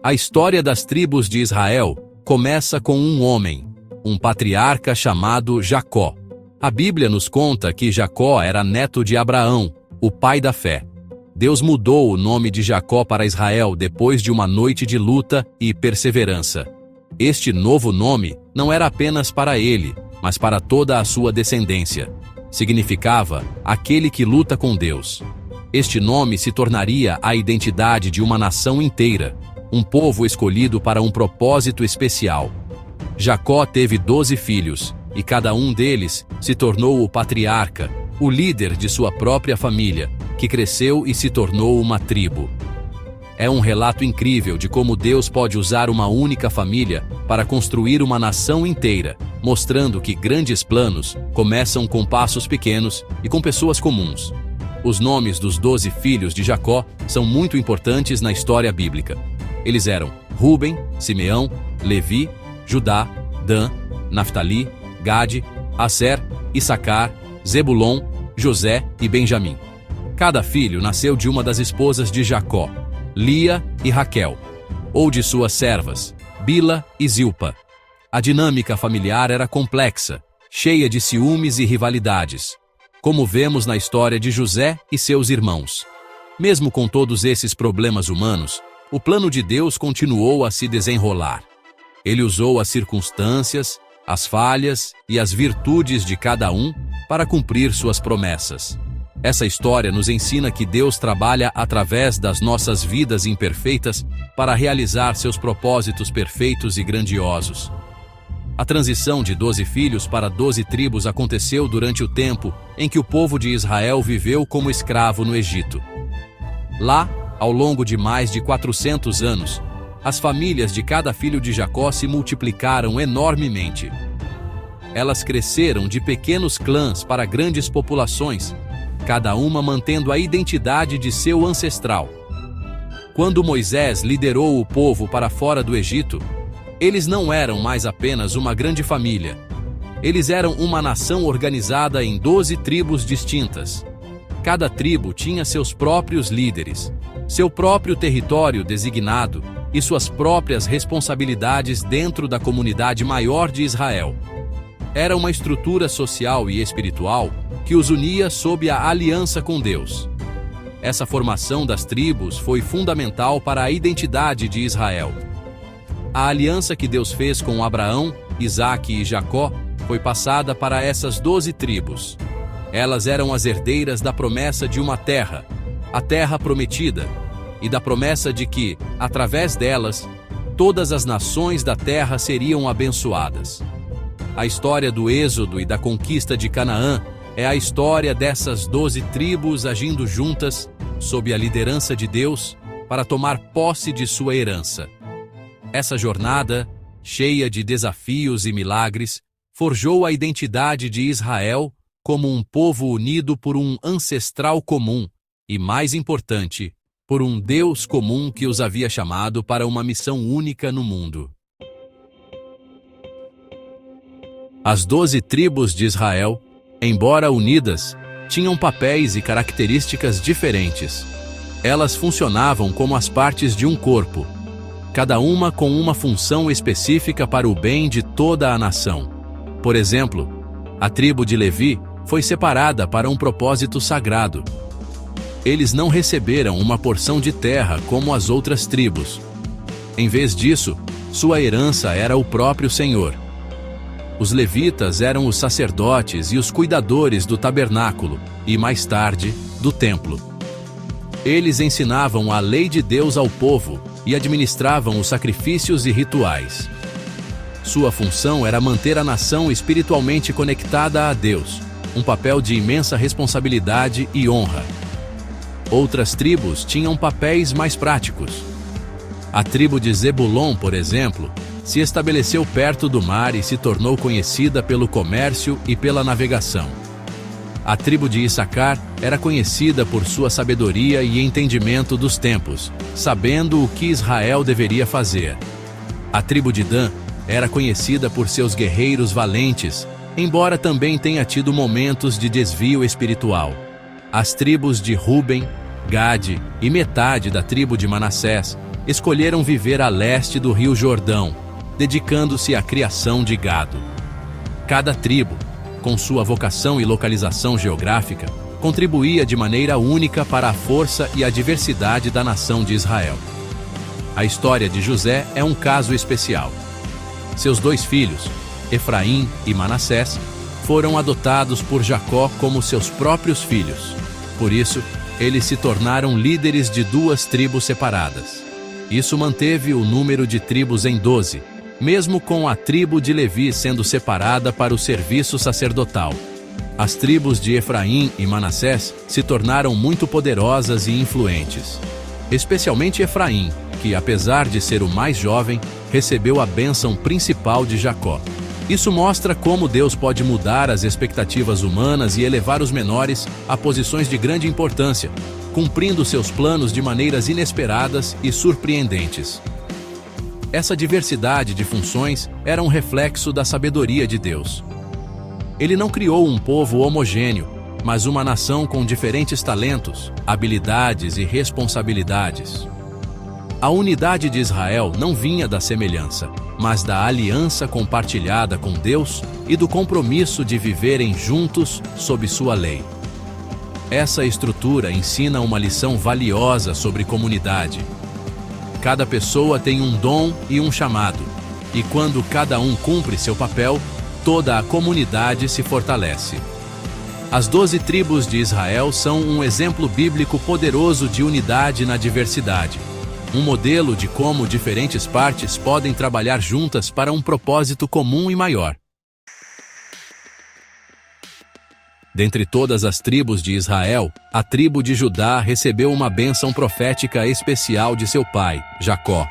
A história das tribos de Israel começa com um homem, um patriarca chamado Jacó. A Bíblia nos conta que Jacó era neto de Abraão, o pai da fé. Deus mudou o nome de Jacó para Israel depois de uma noite de luta e perseverança. Este novo nome não era apenas para ele, mas para toda a sua descendência. Significava aquele que luta com Deus. Este nome se tornaria a identidade de uma nação inteira, um povo escolhido para um propósito especial. Jacó teve 12 filhos, e cada um deles se tornou o patriarca, o líder de sua própria família, que cresceu e se tornou uma tribo. É um relato incrível de como Deus pode usar uma única família para construir uma nação inteira, mostrando que grandes planos começam com passos pequenos e com pessoas comuns. Os nomes dos 12 filhos de Jacó são muito importantes na história bíblica. Eles eram Rúben, Simeão, Levi, Judá, Dan, Naftali, Gade, Aser, Issacar, Zebulon, José e Benjamim. Cada filho nasceu de uma das esposas de Jacó, Lia e Raquel, ou de suas servas, Bila e Zilpa. A dinâmica familiar era complexa, cheia de ciúmes e rivalidades, como vemos na história de José e seus irmãos. Mesmo com todos esses problemas humanos, o plano de Deus continuou a se desenrolar. Ele usou as circunstâncias, as falhas e as virtudes de cada um para cumprir suas promessas. Essa história nos ensina que Deus trabalha através das nossas vidas imperfeitas para realizar seus propósitos perfeitos e grandiosos. A transição de 12 filhos para 12 tribos aconteceu durante o tempo em que o povo de Israel viveu como escravo no Egito. Lá, ao longo de mais de 400 anos, as famílias de cada filho de Jacó se multiplicaram enormemente. Elas cresceram de pequenos clãs para grandes populações, cada uma mantendo a identidade de seu ancestral. Quando Moisés liderou o povo para fora do Egito, eles não eram mais apenas uma grande família. Eles eram uma nação organizada em 12 tribos distintas. Cada tribo tinha seus próprios líderes, seu próprio território designado e suas próprias responsabilidades dentro da comunidade maior de Israel. Era uma estrutura social e espiritual que os unia sob a aliança com Deus. Essa formação das tribos foi fundamental para a identidade de Israel. A aliança que Deus fez com Abraão, Isaque e Jacó foi passada para essas 12 tribos. Elas eram as herdeiras da promessa de uma terra, a terra prometida, e da promessa de que, através delas, todas as nações da terra seriam abençoadas. A história do Êxodo e da conquista de Canaã é a história dessas 12 tribos agindo juntas, sob a liderança de Deus, para tomar posse de sua herança. Essa jornada, cheia de desafios e milagres, forjou a identidade de Israel como um povo unido por um ancestral comum e, mais importante, por um Deus comum que os havia chamado para uma missão única no mundo. As 12 tribos de Israel, embora unidas, tinham papéis e características diferentes. Elas funcionavam como as partes de um corpo, cada uma com uma função específica para o bem de toda a nação. Por exemplo, a tribo de Levi foi separada para um propósito sagrado. Eles não receberam uma porção de terra como as outras tribos. Em vez disso, sua herança era o próprio Senhor. Os levitas eram os sacerdotes e os cuidadores do tabernáculo e, mais tarde, do templo. Eles ensinavam a lei de Deus ao povo e administravam os sacrifícios e rituais. Sua função era manter a nação espiritualmente conectada a Deus, um papel de imensa responsabilidade e honra. Outras tribos tinham papéis mais práticos. A tribo de Zebulon, por exemplo, se estabeleceu perto do mar e se tornou conhecida pelo comércio e pela navegação. A tribo de Issacar era conhecida por sua sabedoria e entendimento dos tempos, sabendo o que Israel deveria fazer. A tribo de Dan era conhecida por seus guerreiros valentes, embora também tenha tido momentos de desvio espiritual. As tribos de Rúben, Gade e metade da tribo de Manassés escolheram viver a leste do Rio Jordão, dedicando-se à criação de gado. Cada tribo, com sua vocação e localização geográfica, contribuía de maneira única para a força e a diversidade da nação de Israel. A história de José é um caso especial. Seus 2 filhos, Efraim e Manassés, foram adotados por Jacó como seus próprios filhos. Por isso, eles se tornaram líderes de 2 tribos separadas. Isso manteve o número de tribos em 12, mesmo com a tribo de Levi sendo separada para o serviço sacerdotal. As tribos de Efraim e Manassés se tornaram muito poderosas e influentes. Especialmente Efraim, que apesar de ser o mais jovem, recebeu a bênção principal de Jacó. Isso mostra como Deus pode mudar as expectativas humanas e elevar os menores a posições de grande importância, cumprindo seus planos de maneiras inesperadas e surpreendentes. Essa diversidade de funções era um reflexo da sabedoria de Deus. Ele não criou um povo homogêneo, mas uma nação com diferentes talentos, habilidades e responsabilidades. A unidade de Israel não vinha da semelhança, mas da aliança compartilhada com Deus e do compromisso de viverem juntos sob sua lei. Essa estrutura ensina uma lição valiosa sobre comunidade. Cada pessoa tem um dom e um chamado, e quando cada um cumpre seu papel, toda a comunidade se fortalece. As 12 tribos de Israel são um exemplo bíblico poderoso de unidade na diversidade. Um modelo de como diferentes partes podem trabalhar juntas para um propósito comum e maior. Dentre todas as tribos de Israel, a tribo de Judá recebeu uma bênção profética especial de seu pai, Jacó.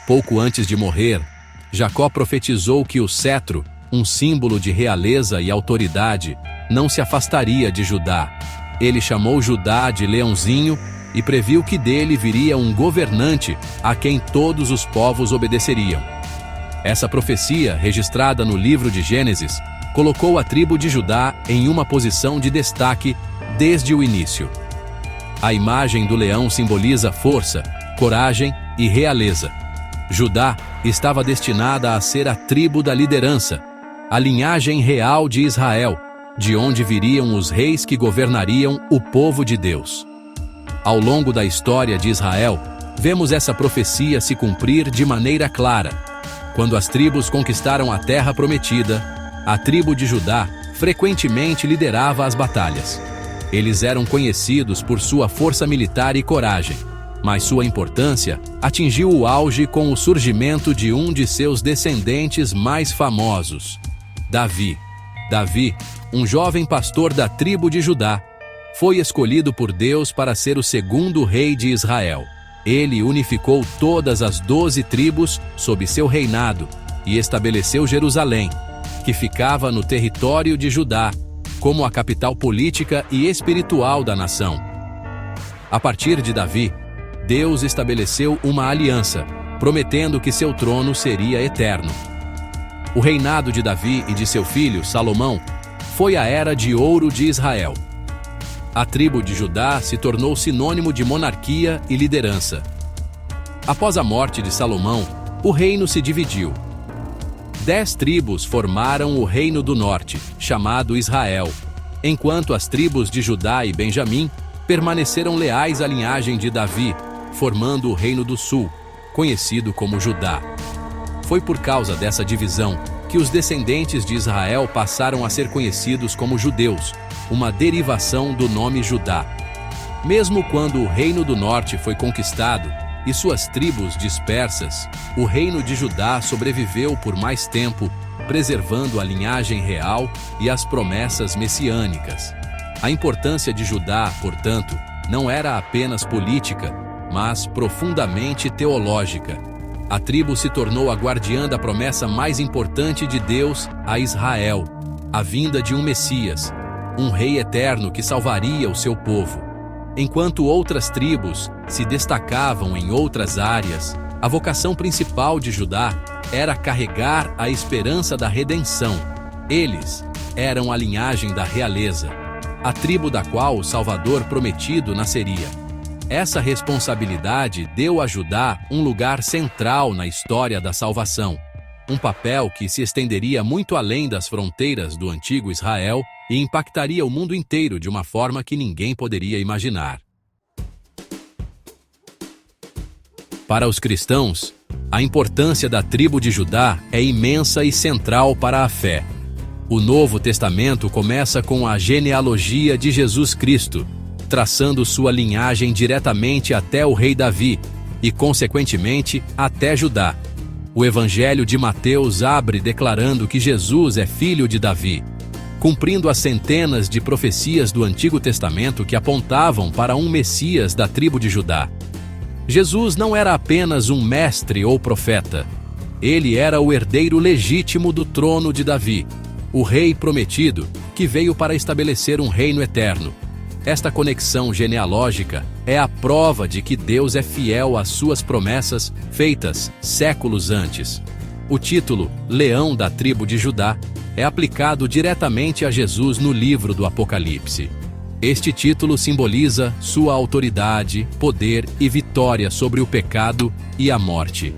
Pouco antes de morrer, Jacó profetizou que o cetro, um símbolo de realeza e autoridade, não se afastaria de Judá. Ele chamou Judá de leãozinho e previu que dele viria um governante a quem todos os povos obedeceriam. Essa profecia, registrada no livro de Gênesis, colocou a tribo de Judá em uma posição de destaque desde o início. A imagem do leão simboliza força, coragem e realeza. Judá estava destinada a ser a tribo da liderança, a linhagem real de Israel, de onde viriam os reis que governariam o povo de Deus. Ao longo da história de Israel, vemos essa profecia se cumprir de maneira clara. Quando as tribos conquistaram a terra prometida, a tribo de Judá frequentemente liderava as batalhas. Eles eram conhecidos por sua força militar e coragem, mas sua importância atingiu o auge com o surgimento de um de seus descendentes mais famosos, Davi. Davi, um jovem pastor da tribo de Judá, foi escolhido por Deus para ser o segundo rei de Israel. Ele unificou todas as 12 tribos sob seu reinado e estabeleceu Jerusalém, que ficava no território de Judá, como a capital política e espiritual da nação. A partir de Davi, Deus estabeleceu uma aliança, prometendo que seu trono seria eterno. O reinado de Davi e de seu filho, Salomão, foi a era de ouro de Israel. A tribo de Judá se tornou sinônimo de monarquia e liderança. Após a morte de Salomão, o reino se dividiu. 10 tribos formaram o Reino do Norte, chamado Israel, enquanto as tribos de Judá e Benjamim permaneceram leais à linhagem de Davi, formando o Reino do Sul, conhecido como Judá. Foi por causa dessa divisão que os descendentes de Israel passaram a ser conhecidos como judeus, uma derivação do nome Judá. Mesmo quando o Reino do Norte foi conquistado e suas tribos dispersas, o Reino de Judá sobreviveu por mais tempo, preservando a linhagem real e as promessas messiânicas. A importância de Judá, portanto, não era apenas política, mas profundamente teológica. A tribo se tornou a guardiã da promessa mais importante de Deus a Israel, a vinda de um Messias, um rei eterno que salvaria o seu povo. Enquanto outras tribos se destacavam em outras áreas, a vocação principal de Judá era carregar a esperança da redenção. Eles eram a linhagem da realeza, a tribo da qual o Salvador prometido nasceria. Essa responsabilidade deu a Judá um lugar central na história da salvação, um papel que se estenderia muito além das fronteiras do antigo Israel e impactaria o mundo inteiro de uma forma que ninguém poderia imaginar. Para os cristãos, a importância da tribo de Judá é imensa e central para a fé. O Novo Testamento começa com a genealogia de Jesus Cristo, traçando sua linhagem diretamente até o rei Davi e, consequentemente, até Judá. O Evangelho de Mateus abre declarando que Jesus é filho de Davi, cumprindo as centenas de profecias do Antigo Testamento que apontavam para um Messias da tribo de Judá. Jesus não era apenas um mestre ou profeta. Ele era o herdeiro legítimo do trono de Davi, o rei prometido que veio para estabelecer um reino eterno. Esta conexão genealógica é a prova de que Deus é fiel às suas promessas feitas séculos antes. O título Leão da tribo de Judá é aplicado diretamente a Jesus no livro do Apocalipse. Este título simboliza sua autoridade, poder e vitória sobre o pecado e a morte.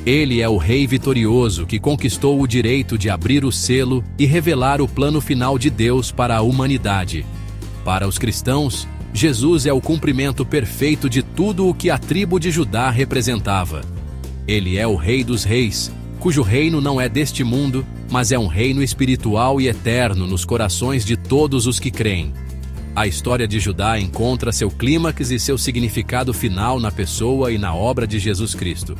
Ele é o rei vitorioso que conquistou o direito de abrir o selo e revelar o plano final de Deus para a humanidade. Para os cristãos, Jesus é o cumprimento perfeito de tudo o que a tribo de Judá representava. Ele é o Rei dos Reis, cujo reino não é deste mundo, mas é um reino espiritual e eterno nos corações de todos os que creem. A história de Judá encontra seu clímax e seu significado final na pessoa e na obra de Jesus Cristo.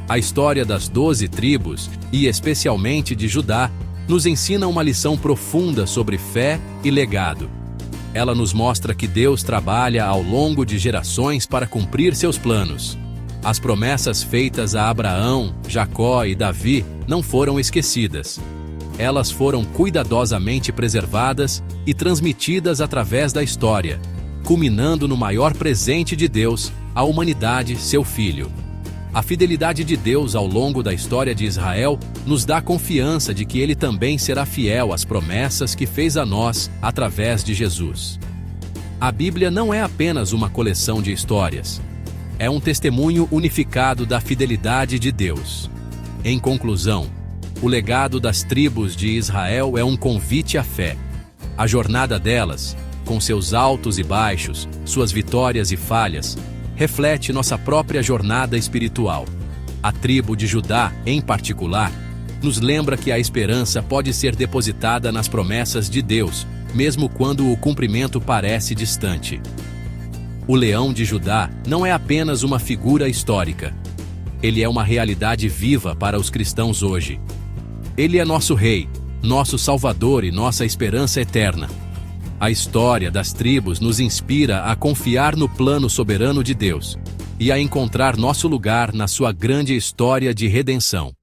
A história das 12 tribos, e especialmente de Judá, nos ensina uma lição profunda sobre fé e legado. Ela nos mostra que Deus trabalha ao longo de gerações para cumprir seus planos. As promessas feitas a Abraão, Jacó e Davi não foram esquecidas. Elas foram cuidadosamente preservadas e transmitidas através da história, culminando no maior presente de Deus, à humanidade, seu Filho. A fidelidade de Deus ao longo da história de Israel nos dá confiança de que Ele também será fiel às promessas que fez a nós através de Jesus. A Bíblia não é apenas uma coleção de histórias. É um testemunho unificado da fidelidade de Deus. Em conclusão, o legado das tribos de Israel é um convite à fé. A jornada delas, com seus altos e baixos, suas vitórias e falhas, reflete nossa própria jornada espiritual. A tribo de Judá, em particular, nos lembra que a esperança pode ser depositada nas promessas de Deus, mesmo quando o cumprimento parece distante. O leão de Judá não é apenas uma figura histórica. Ele é uma realidade viva para os cristãos hoje. Ele é nosso rei, nosso salvador e nossa esperança eterna. A história das tribos nos inspira a confiar no plano soberano de Deus e a encontrar nosso lugar na sua grande história de redenção.